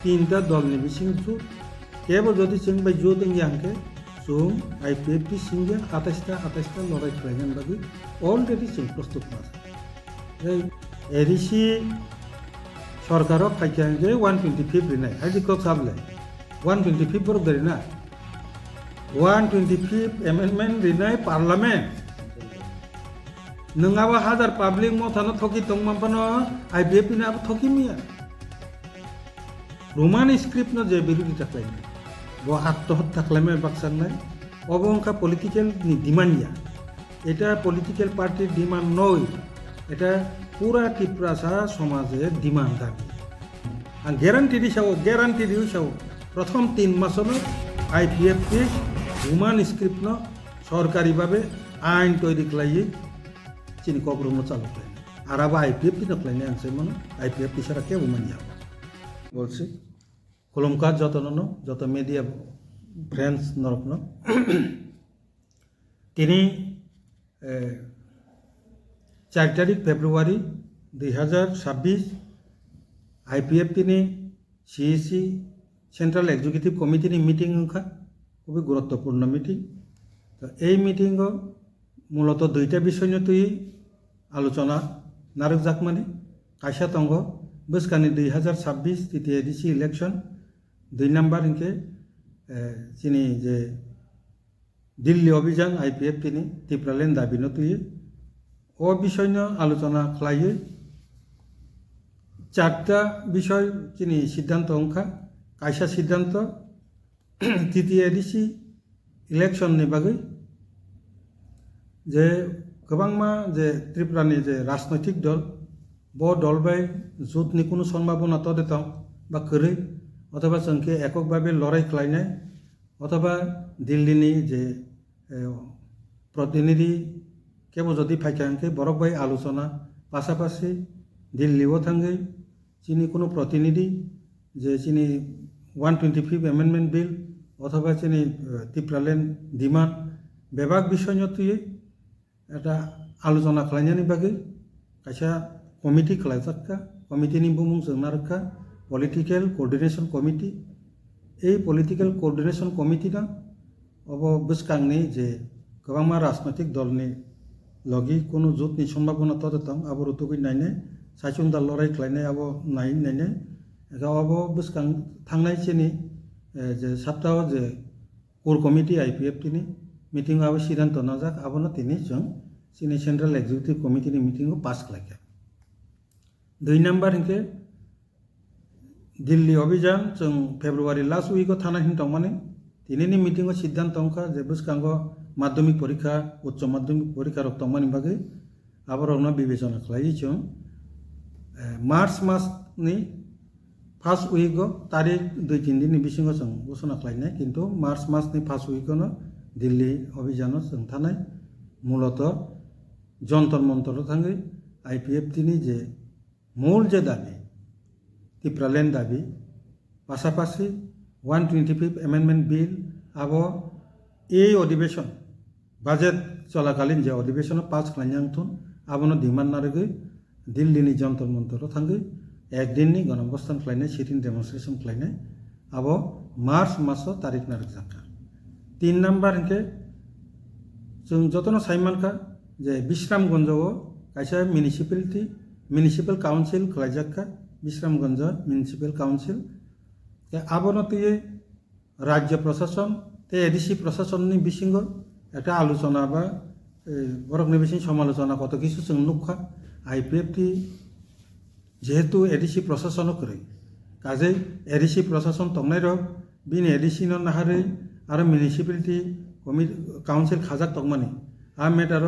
তিনটা দলनि बिसिंजु केवल যদি जों बै जुदों यांके जों आईपीएफटी सिंगे 28টা लड़ाई खालामनायनि बागै अलरेडि जों प्रस्तुत माजा एडिसि सरकाराव फाइखांगे 125 रिनाय हाजि को साबले 125 बरक देना 125 एमेंडमेंट रिनाय पार्लियामेंट नङाबा हाजार पाब्लिक मथानो थकि तंमानपानो आईपीएफटी ना थकि मिया रोमान स्क्रिप्ट न जे बिरोधिता खालामनाय वो आत्महत्या खालामनाय बाक्सांनाय अबंका पलिटिकल डिमांड এটা পলিটিক্যাল পার্টির ডিমান্ড নয় এটা পুরা ত্রিপুরাসা সমাজের ডিমান্ড দাবি আর গ্যারান্টি দিও প্রথম 3 মাসের আইপিএফটি রোমান স্ক্রিপ্ট ন সরকারিভাবে আইন তৈরি খালাই চিনি কবরম চালু খাই আর আবার আইপিএফটি নকলাইনে আনছে মানে আইপিএফটি ছাড়া কেউ মানিয়া বলছি কলমকার যত মিডিয়া ফ্রেন্ডস নরকন তিনি 4 তারিখ ফেব্রুয়ারি 2026 আইপিএফটি নি সিইসি সেন্ট্রাল এক্সিকিউটিভ কমিটি নি মিটিং হখা খুবই গুরুত্বপূর্ণ মিটিং তো এই মিটিং মূলত দুইটা বিষয় নিয়ে তুই আলোচনা নারক জাকমানি কাইসা তঙ্গ বসকানি 2026 তৃতীয় এডিসি ইলেকশন 2 নাম্বার ইনকে চিনি যে দিল্লি অভিযান আইপিএফটি নি ত্রিপুরালেন দাবি ন তুই ও বিষয় নিয়ে আলোচনা খাইয়ে 4টা বিষয় চিনি সিদ্ধান্ত অংখা কাইসা সিদ্ধান্ত তৃতীয় এডিসি ইলেকশন नि बागै যে गोबांमा যে ত্রিপুরানি যে রাজনৈতিক দল ব দল বাই জোটনি কোনো সম্ভাবনা তো দেতাম বা করে অথবা जोंके এককভাবে লড়াই খালাইনাय অথবা দিল্লিনি যে প্রতিনিধি কেবল যদি ফাইকাঙ্কে বরক বাই আলোচনা পাশাপাশি দিল্লিও থাঙ্গে চিনি কোনো প্রতিনিধি যে চিনি 125 এমেন্ডমেন্ট বিল অথবা চিনি ত্রিপুরালেন ডিমান্ড বিভাগ বিষয় তুই এটা আলোচনা খালাইনাयनि बागै কাইসা কমিটি খালাইজাক্কা কমিটিनि बुमुं जोंना रखा पलिटिकल कोअर्डिनेशन कमिटी এই पलिटिकल कोअर्डिनेशन कमिटी ना अब बसकांनि जे गोबांमा राजनैतिक दलनि लगी कोनो जुटनि सम्भावना तो दतां अब रुतुगै नायनाय सायसुंदा लड़ाई खालायनाय अब नायनाय अब बसकां थांनाय चिनि जे सप्ताह जे कोर कमिटी आईपीएफटी नि मीटिंग अब सिद्धांत नाजाक अब न तिनि जों चिनि सेंट्रल एग्जीक्यूटिव कमिटी नि मीटिंग पास खालायखा 2 नम्बर इनके दिल्ली अभियान जों फेब्रुवारी लास्ट वीक थाना हिन तंमाने तिनिनि मीटिंग सिद्धांत अंका जे बसकांग माध्यमिक परीक्षा उच्च माध्यमिक परीक्षा रक तंमानि बागै आबरनो विवेचना खालायो जों मार्च मासनि फार्स्ट वीक तारिख 2-3 दिननि बिसिङाव जों घोषणा खालायनाय किन्तु मार्च मासनि फार्स्ट वीकनो दिल्ली अभियान जों थानाय मूलत जंतर मंतर थाङै आईपीएफटी नि जे मूल जे दाबी ত্রিপুরালেন दाबी पाशापाशि 125 एमेंडमेंट बिल अब এই অধিবেশন বাজেট চলাকালীন যে অধিবেশন পাস খালাইনাंथुन আবনো ডিমান্ড নারগै দিল্লিनि जंतर मंतर थांगै একদিনनि गणअबस्थान खालायनाय सिटिं डेमनस्ट्रेशन खालायनाय अब मार्च मास तारिख नारग जाखा 3 नम्बर इनके जों जतनो साइमानखा जे विश्रामगंजआव कायसा म्युनिसिपल काउंसिल खालायजाखा विश्रामगंज म्युनिसिपल काउंसिल आबनो तुये राज्य प्रशासन ते एडिसि प्रशासन नि बिसिंग एक आलोचना बा बरकनि बिसिं समालोचना कत किछु जों नुखा आईपीएफटी जेहेतु एडिसि प्रशासन करे काजे एडिसि प्रशासन तंनाय रक बिन एडिसि न नाहारै आरो म्युनिसिपालिटी काउंसिल खाजाक तंमानि आ मेटार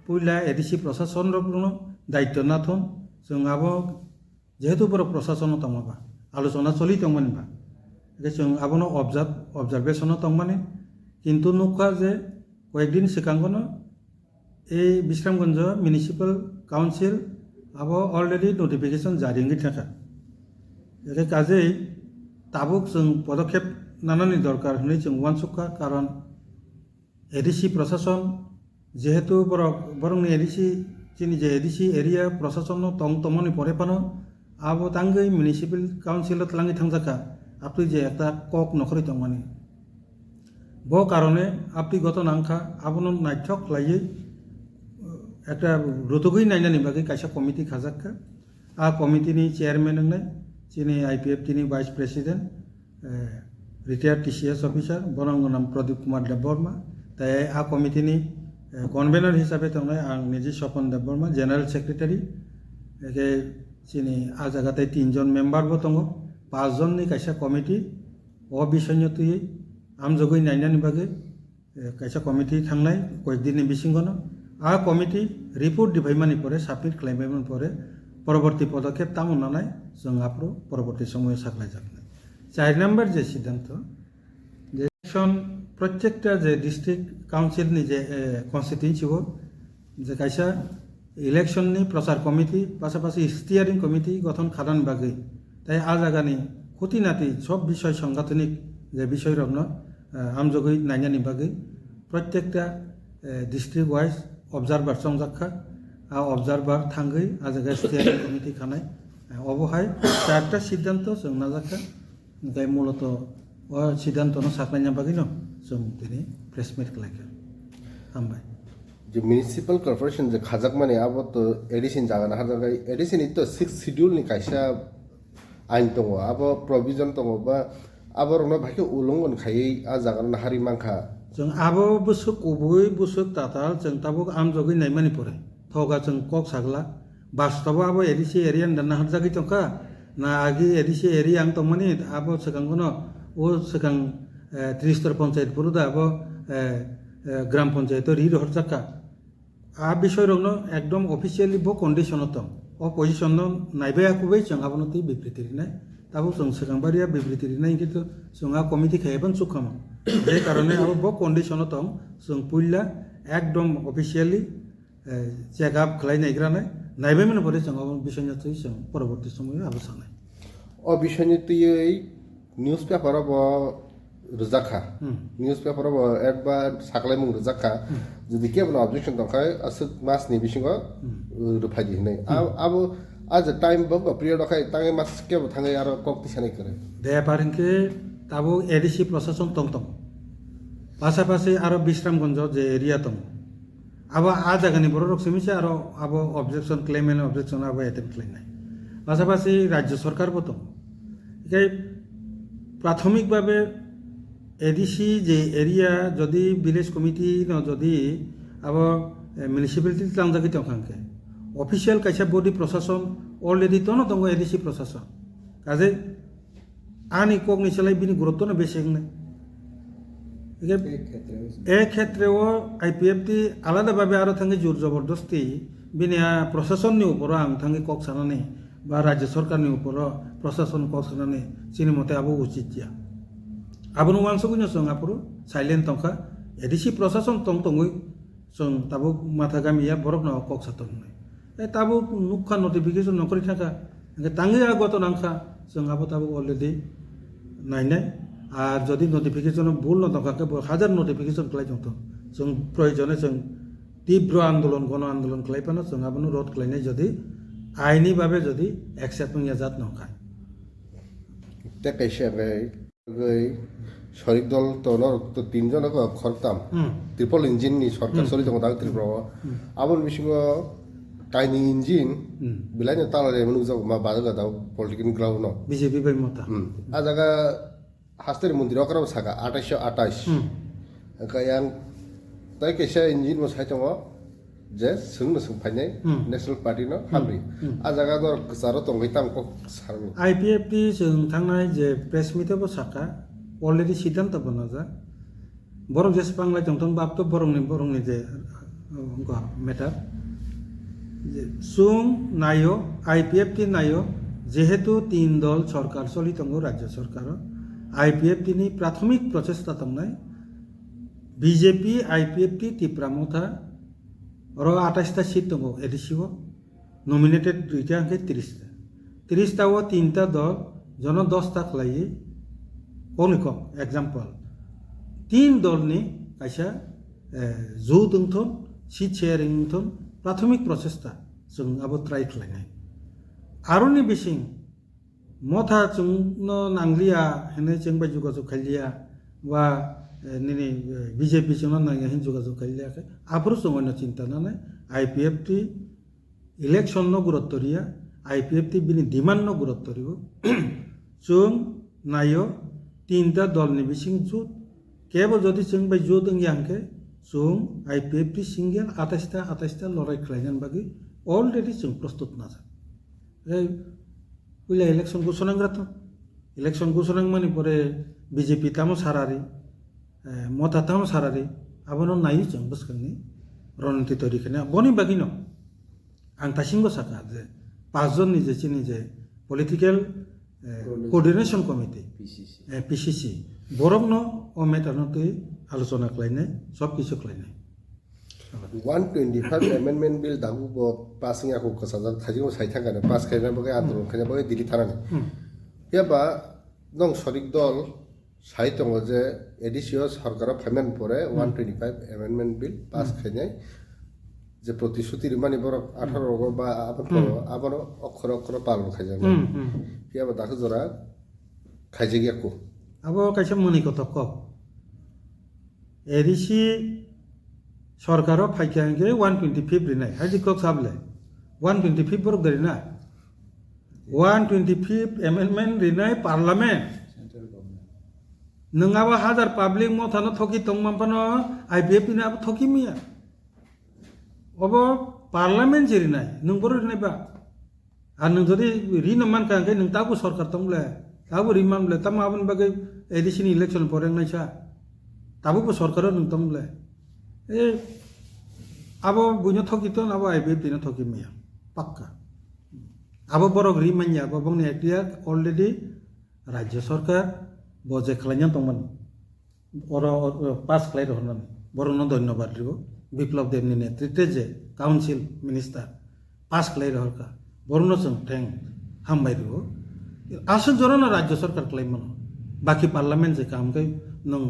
पुइला एडिसि प्रशासन रकनो दायित्व नाथन जों आबो जेहेतु बर प्रशासन तंमाबा आलोचना चलि तंमानिबा जों आबनो ऑब्जार्वेशन तंमानि किन्तु नुखा जे कয়েকদিন सिगांगनो ए विश्रामगंज म्युनिसिपल काउंसिल अब अलरेडी नोटिफिकेशन जारी थाका जे काजे ताबुक जों पदक्षेप नानानि दरकार होनै जों वानसुखा कारण एडिसि प्रशासन जेहेतु बरंनि एडिसि चिनि जे एडिसि एरिया प्रशासन तमनि परेपानो आबो तांगै म्युनिसिपल काउंसिल तलांगै थांजाखा আপনি যে একটা কক নখরি তংমানি ব কারণে আপনি গত নাংখা আপনার নাইথক লাইয়ে একটা রতগই নাইনানি বাকি কাইসা কমিটি খাজাক্কা আ কমিটিনি চেয়ারম্যান নাই চিনি IPF তিনি vice president retired TCS officer বরং নাম প্রদীপ কুমার দেববর্মা তাই আ কমিটিনি কনভেনার হিসাবে তংনাই আং নিজে স্বপন দেববর্মা জেনারেল সেক্রেটারি একে চিনি আ জায়গাতে 3 জন মেম্বারবো দङ 5 জনनि কাইসা কমিটি অ বিষয়নি তুই আমজগই নাইনানি বাকি কাইসা কমিটি থাंनाय কয়েকদিনनि बिसिंगनो आ कमिटी रिपोर्ट दिभाइमानि परे साबमिट खालामनायनि परे परवर्ती पदक्षेप तामनानै जों आपरो परवर्ती समय साख्लाय जागोन 4 नम्बर जे सिद्धांत जे इलेक्शन प्रत्येकटा जे डिस्ट्रिक्ट काउन्सिलनि जे कन्स्टिट्युएन्सिआव जे कायसा इलेक्शननि प्रचार कमिटी पासापासि स्टियारिं कमिटी गठन खालामनो बागै ताई आ जागानि खुटिनाति सब विषय सांगठनिक जे विषय रखनो आमजगै नायनानि बागै प्रत्येकटा डिस्ट्रिक्ट वाइज অবজারভার সংজাক্ষা অবজারভার থাঙ্গै আজাगा স্টিয়ারিং কমিটি খানাय অবহাय চারটা সিদ্ধান্ত जों নাজাখা ओमफ्राय মূলত ও সিদ্ধান্তनो साख्लायना बागैनो जों दिनै प्रेस मिट खालायखा हामबाय যে মিউনিসিপাল কর্পোরেশন যে খাজাক মানে আবো তো এডিশন জাগানা হাজাগাই এডিশন তো 6 শিডিউল নি কাইসা আইন দङ আবো প্রভিজন দङ বা আবো রনো ভাইকে উলঙ্ঘন খাयै আ জাগানা হারি মাংখা जों आबो बुसुक उबुय बुसुक ताताल जों ताबो आमजगै नायमानि परे थगा जों कक सागला बास्तव आबो एडिसि एरियान दाना हरजागै तंका ना आगि एडिसि एरिया आं तंमानि आबो सकांगनो ओ सकां त्रिस्तर पंचायत पुरुदा आबो ग्राम पंचायत रि हरजाका आ বিষয় रंनो एकदम अफिशियली बो कंडिशन दं अ पजिशन नायबायाखुबै जों आबोनति बिबृति रिनाय ताबो जों सकांबारिया बिबृति रिनाय किन्तु जों आ कमिटि खायबान सुखामा যে কারণে আবার ব কন্ডিশন দं जों पुइला एकदम अफिशियली चेकआप खालायनायग्रानाय नायबायमोन परे जों বিষয়नि তুই जों পরবর্তী সময়ে আবো সানাय অ বিষয়নি তুই নিউজ পেপারব রজাখা নিউজ পেপারব একবার সাকলাইমুং রজাখা যদি কেবল অবজেকশন দंखाय আস মাসনি বিসিং রুফাজি হনাय আবো আজ টাইম বব পিরিয়ড দखाय তাঙে মাস কেবল থাङै आरो कक्ति सानाय करे दे पारिंके ताबो एडिसि प्रशासन तंतम पासापासि आरो विश्रामगंज जे एरिया दं आबो आ जागानि बर रक्समिसे आरो आबो ऑब्जेक्शन क्लेम एंड ऑब्जेक्शन आबो एटेम्प्ट खालायनाय पासापासि राज्य सरकारबो दं एकाय प्राथमिकभावे एडिसि जे एरिया जदि विलेज कमिटि न जदि आबो म्युनिसिपालिटी लांजागै दंखांके ऑफिशियल कायसा बडी प्रशासन अलरेडी तनो दङ एडिसि प्रशासन काजे आनी कगनि सोलाय बिनि गुरुत्वनो बेसेंनो एक क्षेत्रेव IPFT आलादाभावे आरो थाङै जुर जबरदस्ती बिनि प्रशासननि उपराव आं थाङै कक सानानै बा राज्य सरकारनि उपराव प्रशासन कक सानानै सिनि मते आबो उचित जिया आबोनो वांसगुनो जों आपुरो साइलेंट तंखा एडिसि प्रशासन तंतङै जों ताबो माथा गामिया बरक न कक सातननै ताबो नुखा नटिफिकेशन नकरि थाका ताङै आगत नांखा जों आबो ताबो अलरेडी नायनाय আর যদি নোটিফিকেশন ভুল নথকাকে হাজার নোটিফিকেশন খাই जों প্রয়োজনে जों তীব্র আন্দোলন গণ আন্দোলন খাইপানো जों আবনো রদ খাইনাই যদি আইনিভাবে যদি একসেপ্ট নিয়া জাত নখায় তে কাইসা গই শরিক দল তো তো তিনজনক খরতাম ট্রিপল ইঞ্জিননি সরকার চলি দङ दा ত্রিপুরা আবন বিসিং কাইনি ইঞ্জিন বিলাইনো তালারে মনু যাও মা বাজাগা দাও পলিটিক্যাল গ্রাউন্ড বিজেপি বাই মতা आ जागा हास्तेर मन्दिर अकराव सागा 2828 कायां ताय केसा इंजिन मसाय दङ जे सोंनो सोंफायनाय नेशनल पार्टी न हाब्रि आ जागा दर गसारो दंगै तामको सारनि IPFT जों थांनाय जे प्रेस मिटआव साका अलरेडी सिद्धांत बनाजा बरं जेसेबां लाय दंथन बापतो बरंनि जे मेटार जों नायो IPFT नायो जेहेतु 3 दल सरकार चलि दङ राज्य सरकार IPFT नि प्राथमिक प्रचेष्टा दंनाय बीजेपी IPFT तिप्रामथा र 28टा सीट दङ एडिसिव नमिनेटेड दुइटा अंके 30 टा 3टा दल जन 10टा खालायै कनिक एग्जाम्पल 3 दलनि कायसा जौ दंथन सीट शेयरिं दंथन प्राथमिक प्रचेष्टा जों आबो ट्राइ खालायनाय आरोनि बिसिं motha chung no nanglia hene cheng ba juga so khalia wa nini BJP chung no nang hin juga so khalia ke apro chung no chinta na ne IPFT election no gurottoria IPFT bini demand no gurottoribo chung nayo tinta dol ni bising jut kebo jodi chung ba jut ng yangke chung IPFT single 28 lorai khlainan bagi already chung prostut na sa uila election ঘোষণাং রাত election ঘোষণাং মানে পরে BJP তামো সারারি মতা তামো সারারি আবনো নাই जों বসখানি রণনীতি তৈরি খানে বনি বাগিনো आं दासिमबो साका जे 5 जन नि जे चिनि जे पलिटिकल कोअर्डिनेशन कमिटी PCC बरकनो ओ मेटारनो तै आलोचना खालायनाय सब किछु खालायनाय 125 amendment bill dabu bo passing aku kasajan thajigo saithang kana pass khaina boge andolon khaina boge dili thanani yaba nong sorik dol saitongo je edisio sarkara payment pore 125 amendment bill pass khainai যে প্রতিশ্রুতি মানে বড় 18 বা আবার অক্ষর অক্ষর পালন খাইজান ইয়াবা দাখো জরা খাইজে গিয়াকো আবো কাইসা মনি কত ক এডিসি সরকারও ফাইকাঙ্গে 125 রিনাই হাজি কক সাবলে 125 বরক দরিনা 125 amendment রিনাই পার্লামেন্ট নঙ্গাবা হাজার পাবলিক মথানো থকি তংমামপানো IPFT না থকি মিয়া अब पार्लियामेंट जिरिनाय नों बर रिनायबा आर नों जदि रिनमान कांगे नों ताबो सरकार तंगले ताबो रिमामले ताम आबन बागे एडिशन इलेक्शन परेंनायसा ताबो सरकार नों तंगले ए आबो बुनो थकितो आबो IPFT न थकिमिया पक्का आबो बरक रिमान्या आबो बंगने एक्टिया अलरेडी राज्य सरकार बजे खलायना तंगमन और पास खलाय रहनन बरनो धन्यवाद रिबो বিপ্লব দেবনি নেতৃত্বে যে কাউন্সিল মিনিস্টার পাস ক্লাই রহকা বরুণ जों थैंक हामबाय रिबो आसो जरना राज्य सरकार क्लाइमन बाकी पार्लियामेंट जे काम गई नों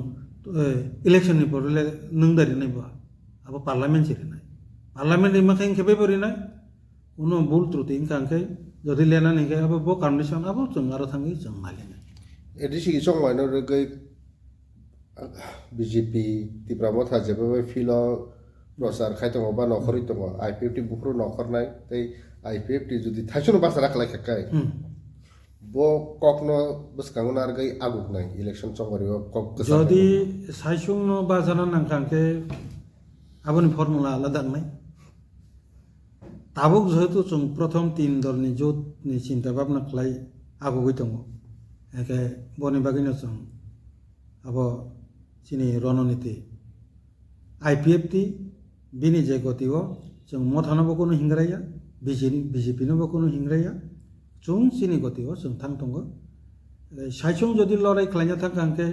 इलेक्शन नि परले नों दारि नायबा अब पार्लियामेंट जिरिनाय पार्लियामेंट रिमाखाय खेबे बरिनाय उनो बुल त्रुटि इंखांखै जदि लेना निगे अब बो कन्डिशन अब जों आरो थांगै जों नालिने एडिसि कि संगायनो रगै बिजेपि तिब्रामो थाजेबो फिलो प्रसार खायतंग बा नखरि दङ IPFT बुफ्रु नखरनाय तै IPFT जुदि थाइसनो बासा राखलाय खाय बो ककनो बसकांगो नारगै आगुकनाय इलेक्शन संगरियो कक जदि साइसुंनो बाजाना नांखांके आबनि फर्मुला आलादा नाय ताबुक जेहेतु जों प्रथम 3 दलनि जोतनि चिन्ता भाबना खालाय आगुगै दङ एके बनि बागैनो जों अब चिनि रणनीति IPFT बिनि जे गतिओ जों मथानबो कोनो हिंग्राया BJP नबो कोनो हिंग्राया जों चिनि गतिओ जों थां दङ साइसुं जदि लड़ाई खालायना थांखांके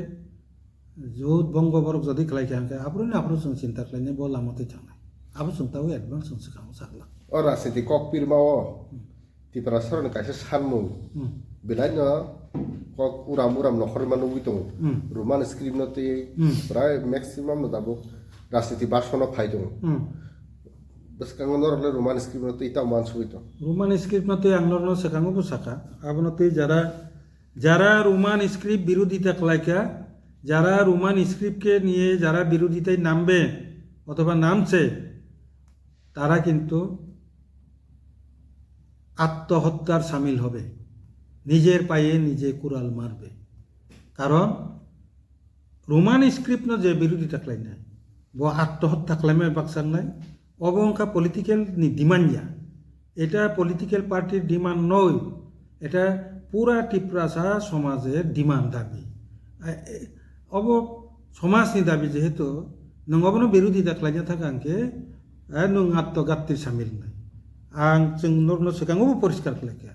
जोत बंग बरक जदि खालायखांके आब्रुनि आब्रु जों चिन्ता खालायनाय बो लामाते थांनाय आबो जों ताव एडभान्स जों सिगाङाव सागला अ राजनीति ककपिर मावो तिब्रा सरन कायसे सानमु बिलायनो कक उराम नखर मानु दङ रुमान स्क्रिप्ट नते प्राय मैक्सिमाम न दाबो राजनीति बासनो फायदों बसकांगो नरले रोमान स्क्रिप्ट नते इता मानसुइतो रोमान स्क्रिप्ट नते आंगलरनो सकांगो बुसाका आबनते যারা रोमान स्क्रिप्ट বিরোধিতা খালাইকা যারা रोमान स्क्रिप्ट के নিয়ে যারা বিরোধিতায় নামবে অথবা নামছে তারা কিন্তু আত্মহত্যার শামিল হবে নিজের পায়ে নিজে কুড়াল মারবে কারণ रोमान स्क्रिप्ट न जे বিরোধিতা খালাইনা बो आत्महत्या खालामनाय बाक्सांनाय अबंका पलिटिकल नि डिमांड या এটা पलिटिकल पार्टिर डिमांड नय এটা পুরা টিপ্রাসা সমাজের ডিমান্ড দাবি अब समाजनि दाबि जेहेतु नों अबनो বিরোধিতা खालायना थाखांके नों आत्मघाती सामिल नाय आं जों नरनो सिगाङावबो परिष्कार खालायखा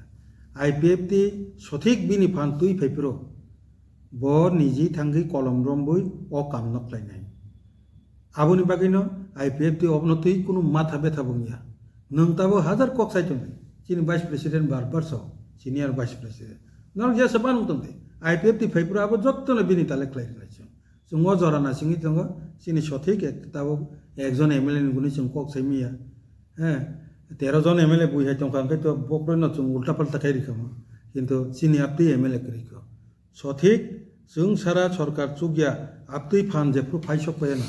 IPFT सठिक बिनि फान तुइ फाइप्रो ब निजि थांगै कलम रम्बुइ अ काम नख्लायनाय आबुनि बागैनो IPFT अबनतै कुनु माथा बेथा बुंगिया नों ताबो हाजार कक साइटन चिनि भाइस प्रेसिडेंट बारबार सो सिनियर भाइस प्रेसिडेंट नर जे सबान तंदे IPFT फाइप्रो आबो जत्तनो बिनि ताले ख्लायनायसो जों जराना सिंगि दङ चिनि सठिक ताबो एकजन MLA नि गुनि जों कक साइमिया हे 13 जन MLA बुइहाय दंखांखै तो बक्रनो जों उल्टा पाल्टा खायरि खामो কিন্তু চিনি আপনি এমএলএ করিক সঠিক जों सारा सरकार चुगिया आपतुई फान जेफ्रु फाइसक पायना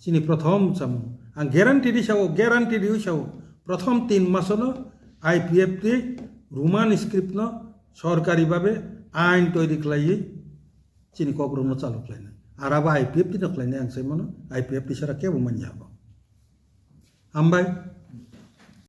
चिनी प्रथम सामु आं ग्यारान्टी दिसाव प्रथम 3 मासनो आईपीएफ टी रोमान स्क्रिप्ट न सरकारी भावे आइन तैरि खालायै चिनी कग्रमनो चालु खालायना आराबा आईपीएफ टी नखलायनाय आं सायमनो आईपीएफ टी सारा केबो मानजाबो हामबाय